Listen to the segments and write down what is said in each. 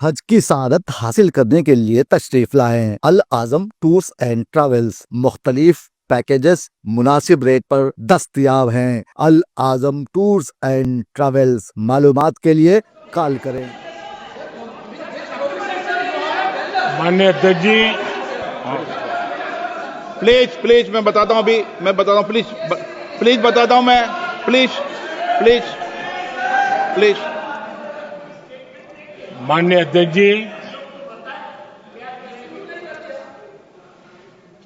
हज की सआदत हासिल करने के लिए तशरीफ लाएं। अल आजम टूर्स एंड ट्रैवल्स मुख्तलिफ पैकेजेस मुनासिब रेट पर दस्तयाब हैं। अल आजम टूर्स एंड ट्रैवल्स, मालूमात के लिए कॉल करें। माननीय अध्यक्ष जी, प्लीज मैं बताता हूँ, अभी मैं बताता हूँ, प्लीज बताता हूँ मैं, प्लीज माननीय अध्यक्ष जी,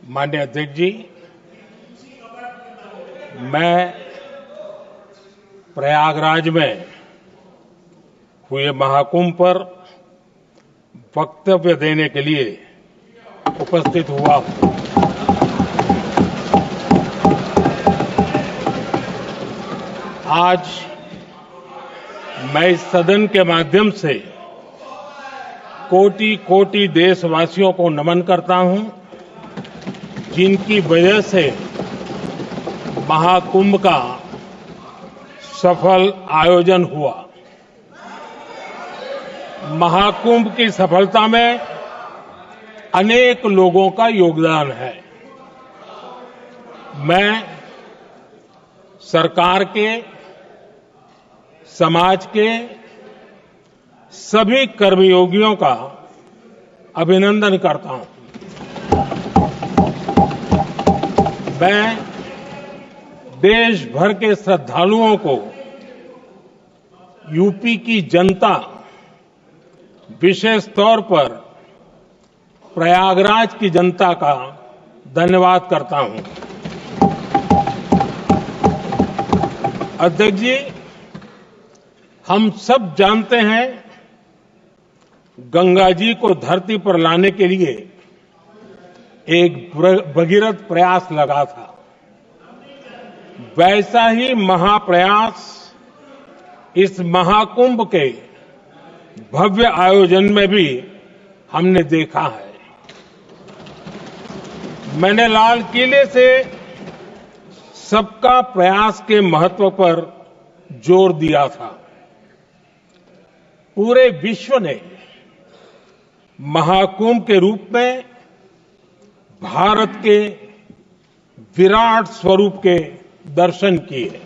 माननीय अध्यक्ष जी, मैं प्रयागराज में हुए महाकुंभ पर वक्तव्य देने के लिए उपस्थित हुआ हूं। आज मैं इस सदन के माध्यम से कोटि कोटि देशवासियों को नमन करता हूं, जिनकी वजह से महाकुंभ का सफल आयोजन हुआ। महाकुंभ की सफलता में अनेक लोगों का योगदान है। मैं सरकार के, समाज के सभी कर्मयोगियों का अभिनंदन करता हूं। मैं देश भर के श्रद्धालुओं को, यूपी की जनता, विशेष तौर पर प्रयागराज की जनता का धन्यवाद करता हूं। अध्यक्ष जी, हम सब जानते हैं, गंगा जी को धरती पर लाने के लिए एक भगीरथ प्रयास लगा था। वैसा ही महाप्रयास इस महाकुंभ के भव्य आयोजन में भी हमने देखा है। मैंने लाल किले से सबका प्रयास के महत्व पर जोर दिया था। पूरे विश्व ने महाकुंभ के रूप में भारत के विराट स्वरूप के दर्शन किए।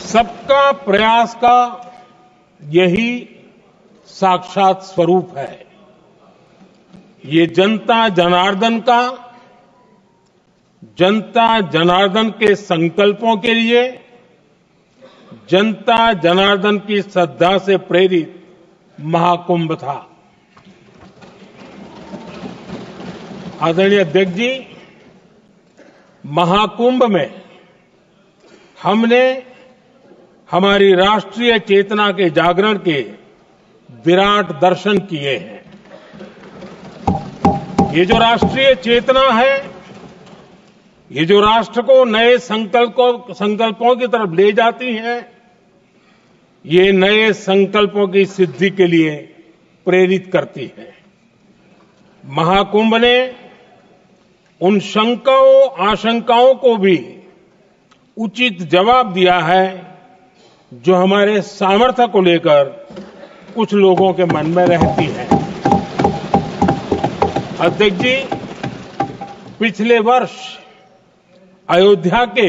सबका प्रयास का यही साक्षात स्वरूप है। ये जनता जनार्दन के संकल्पों के लिए, जनता जनार्दन की श्रद्धा से प्रेरित महाकुंभ था। आदरणीय अध्यक्ष जी, महाकुंभ में हमने हमारी राष्ट्रीय चेतना के जागरण के विराट दर्शन किए हैं। ये जो राष्ट्रीय चेतना है, ये जो राष्ट्र को नए संकल्पों की तरफ ले जाती है, ये नए संकल्पों की सिद्धि के लिए प्रेरित करती है। महाकुंभ ने उन शंकाओं आशंकाओं को भी उचित जवाब दिया है जो हमारे सामर्थ्य को लेकर कुछ लोगों के मन में रहती है। अध्यक्ष जी, पिछले वर्ष अयोध्या के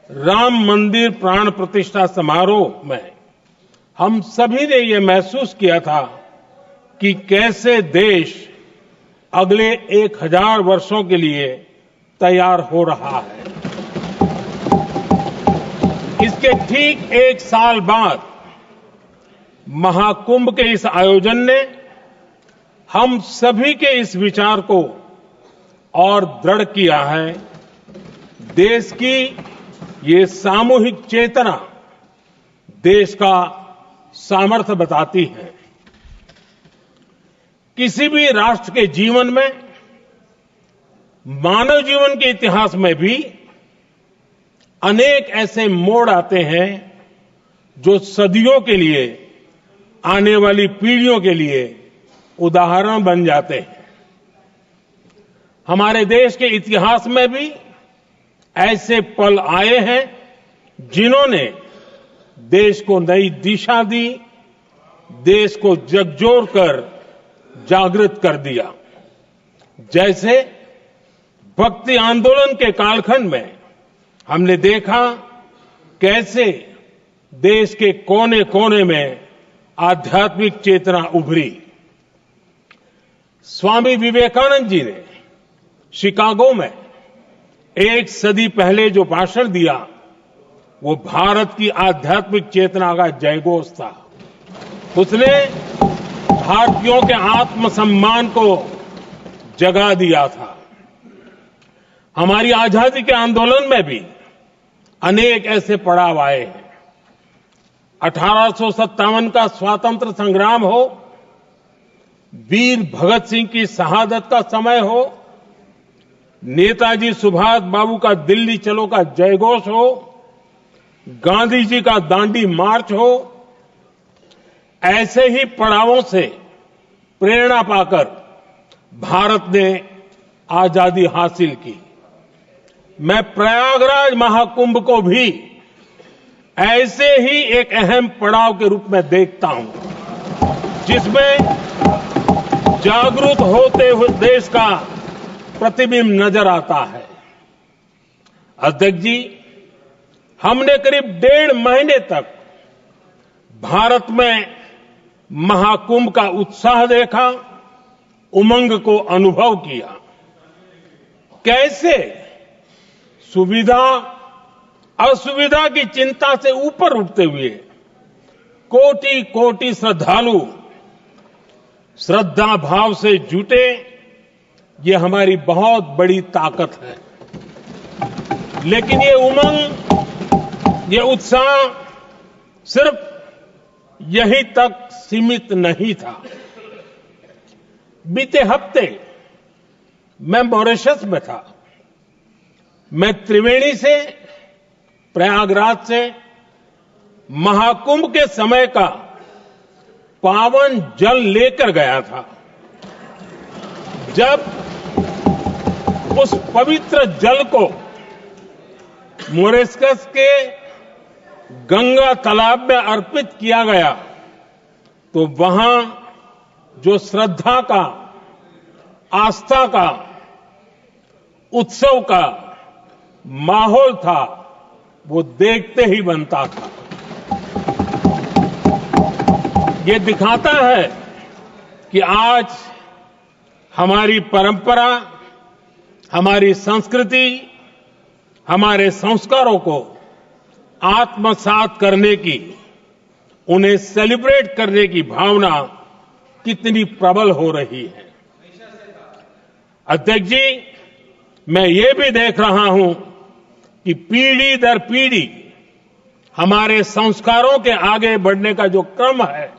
राम मंदिर प्राण प्रतिष्ठा समारोह में हम सभी ने ये महसूस किया था कि कैसे देश अगले 1000 वर्षों के लिए तैयार हो रहा है। इसके ठीक 1 साल बाद महाकुंभ के इस आयोजन ने हम सभी के इस विचार को और दृढ़ किया है। देश की ये सामूहिक चेतना देश का सामर्थ्य बताती है। किसी भी राष्ट्र के जीवन में, मानव जीवन के इतिहास में भी अनेक ऐसे मोड़ आते हैं जो सदियों के लिए, आने वाली पीढ़ियों के लिए उदाहरण बन जाते हैं। हमारे देश के इतिहास में भी ऐसे पल आए हैं जिन्होंने देश को नई दिशा दी, देश को झकझोर कर जागृत कर दिया। जैसे भक्ति आंदोलन के कालखंड में हमने देखा कैसे देश के कोने कोने में आध्यात्मिक चेतना उभरी। स्वामी विवेकानंद जी ने शिकागो में एक सदी पहले जो भाषण दिया, वो भारत की आध्यात्मिक चेतना का जयघोष था। उसने भारतीयों के आत्मसम्मान को जगा दिया था। हमारी आजादी के आंदोलन में भी अनेक ऐसे पड़ाव आए हैं। 1857 का स्वातंत्र संग्राम हो, वीर भगत सिंह की शहादत का समय हो, नेताजी सुभाष बाबू का दिल्ली चलो का जयघोष हो, गांधी जी का दांडी मार्च हो, ऐसे ही पड़ावों से प्रेरणा पाकर भारत ने आजादी हासिल की। मैं प्रयागराज महाकुंभ को भी ऐसे ही एक अहम पड़ाव के रूप में देखता हूं, जिसमें जागरूक होते हुए देश का प्रतिबिंब नजर आता है। अध्यक्ष जी, हमने करीब 1.5 महीने तक भारत में महाकुंभ का उत्साह देखा, उमंग को अनुभव किया। कैसे सुविधा असुविधा की चिंता से ऊपर उठते हुए कोटि कोटि श्रद्धालु श्रद्धा भाव से जुटे, ये हमारी बहुत बड़ी ताकत है। लेकिन ये उमंग, ये उत्साह सिर्फ यहीं तक सीमित नहीं था। बीते हफ्ते मैं मॉरिशस में था। मैं त्रिवेणी से, प्रयागराज से महाकुंभ के समय का पावन जल लेकर गया था। जब उस पवित्र जल को मॉरिशस के गंगा तालाब में अर्पित किया गया, तो वहां जो श्रद्धा का, आस्था का, उत्सव का माहौल था, वो देखते ही बनता था। ये दिखाता है कि आज हमारी परंपरा, हमारी संस्कृति, हमारे संस्कारों को आत्मसात करने की, उन्हें सेलिब्रेट करने की भावना कितनी प्रबल हो रही है। अध्यक्ष जी, मैं ये भी देख रहा हूं कि पीढ़ी दर पीढ़ी हमारे संस्कारों के आगे बढ़ने का जो क्रम है,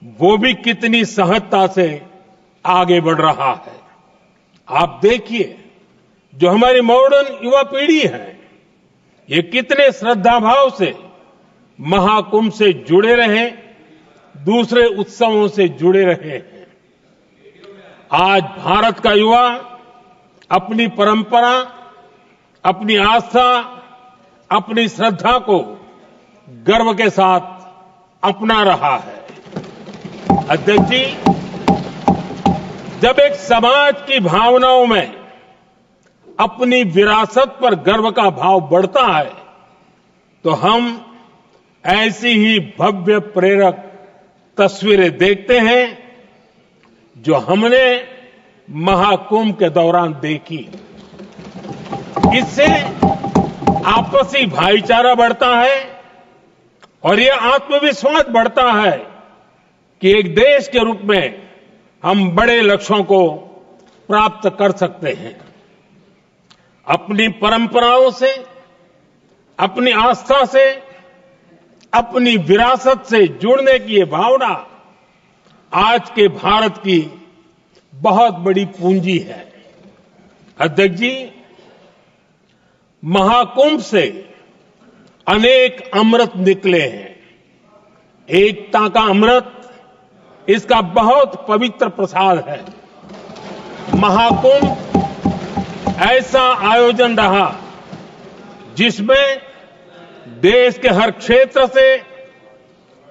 वो भी कितनी सहजता से आगे बढ़ रहा है। आप देखिए, जो हमारी मॉडर्न युवा पीढ़ी है, ये कितने श्रद्धा भाव से महाकुंभ से जुड़े रहे, दूसरे उत्सवों से जुड़े रहे हैं। आज भारत का युवा अपनी परंपरा, अपनी आस्था, अपनी श्रद्धा को गर्व के साथ अपना रहा है। अध्यक्ष जी, जब एक समाज की भावनाओं में अपनी विरासत पर गर्व का भाव बढ़ता है, तो हम ऐसी ही भव्य प्रेरक तस्वीरें देखते हैं जो हमने महाकुंभ के दौरान देखी। इससे आपसी भाईचारा बढ़ता है और यह आत्मविश्वास बढ़ता है कि एक देश के रूप में हम बड़े लक्ष्यों को प्राप्त कर सकते हैं। अपनी परंपराओं से, अपनी आस्था से, अपनी विरासत से जुड़ने की ये भावना आज के भारत की बहुत बड़ी पूंजी है। अध्यक्ष जी, महाकुंभ से अनेक अमृत निकले हैं। एकता का अमृत इसका बहुत पवित्र प्रसाद है। महाकुंभ ऐसा आयोजन रहा जिसमें देश के हर क्षेत्र से,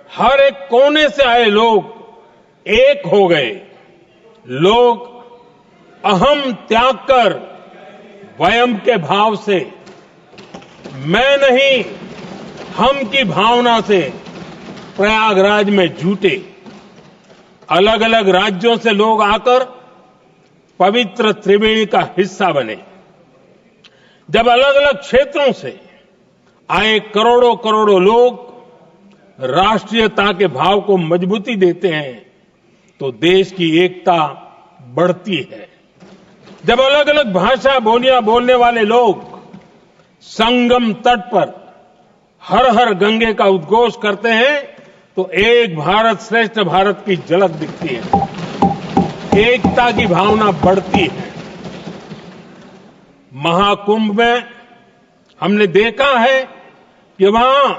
हर एक कोने से आए लोग एक हो गए। लोग अहम त्याग कर वयम के भाव से, मैं नहीं हम की भावना से प्रयागराज में जुटे। अलग अलग राज्यों से लोग आकर पवित्र त्रिवेणी का हिस्सा बने। जब अलग अलग क्षेत्रों से आए करोड़ों करोड़ों लोग राष्ट्रीयता के भाव को मजबूती देते हैं तो देश की एकता बढ़ती है। जब अलग अलग भाषा बोलियां बोलने वाले लोग संगम तट पर हर हर गंगे का उद्घोष करते हैं तो एक भारत श्रेष्ठ भारत की झलक दिखती है, एकता की भावना बढ़ती है। महाकुंभ में हमने देखा है कि वहां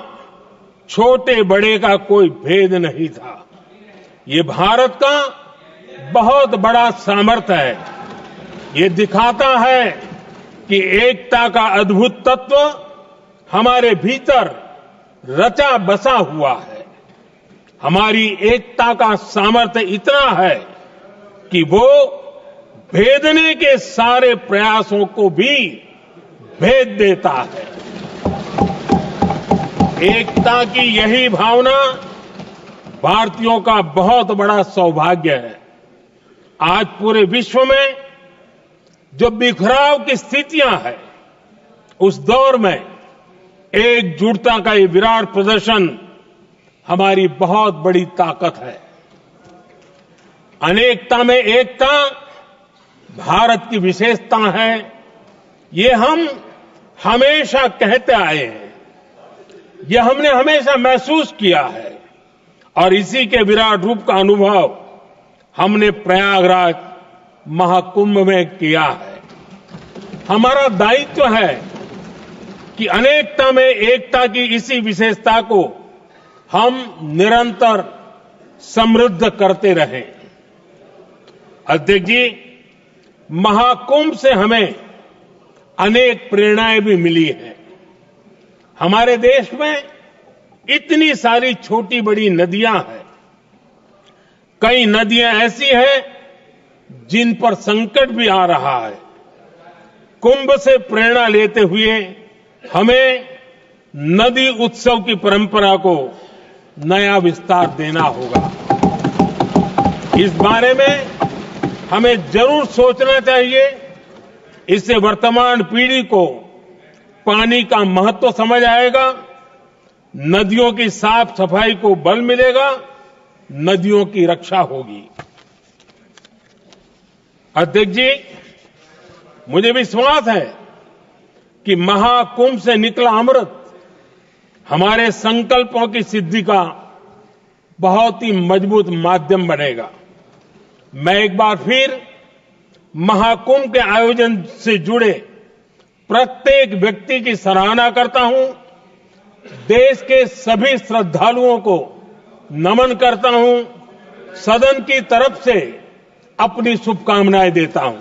छोटे बड़े का कोई भेद नहीं था। ये भारत का बहुत बड़ा सामर्थ्य है। ये दिखाता है कि एकता का अद्भुत तत्व हमारे भीतर रचा बसा हुआ है। हमारी एकता का सामर्थ्य इतना है कि वो भेदने के सारे प्रयासों को भी भेद देता है। एकता की यही भावना भारतीयों का बहुत बड़ा सौभाग्य है। आज पूरे विश्व में जो बिखराव की स्थितियां हैं, उस दौर में एकजुटता का ये विराट प्रदर्शन हमारी बहुत बड़ी ताकत है। अनेकता में एकता भारत की विशेषता है, ये हम हमेशा कहते आए हैं, ये हमने हमेशा महसूस किया है और इसी के विराट रूप का अनुभव हमने प्रयागराज महाकुंभ में किया है। हमारा दायित्व है कि अनेकता में एकता की इसी विशेषता को हम निरंतर समृद्ध करते रहें। अध्यक्ष जी, महाकुंभ से हमें अनेक प्रेरणाएं भी मिली हैं। हमारे देश में इतनी सारी छोटी बड़ी नदियां हैं। कई नदियां ऐसी हैं जिन पर संकट भी आ रहा है। कुंभ से प्रेरणा लेते हुए हमें नदी उत्सव की परंपरा को नया विस्तार देना होगा। इस बारे में हमें जरूर सोचना चाहिए। इससे वर्तमान पीढ़ी को पानी का महत्व समझ आएगा, नदियों की साफ सफाई को बल मिलेगा, नदियों की रक्षा होगी। अध्यक्ष जी, मुझे विश्वास है कि महाकुंभ से निकला अमृत हमारे संकल्पों की सिद्धि का बहुत ही मजबूत माध्यम बनेगा। मैं एक बार फिर महाकुंभ के आयोजन से जुड़े प्रत्येक व्यक्ति की सराहना करता हूं। देश के सभी श्रद्धालुओं को नमन करता हूं। सदन की तरफ से अपनी शुभकामनाएं देता हूं।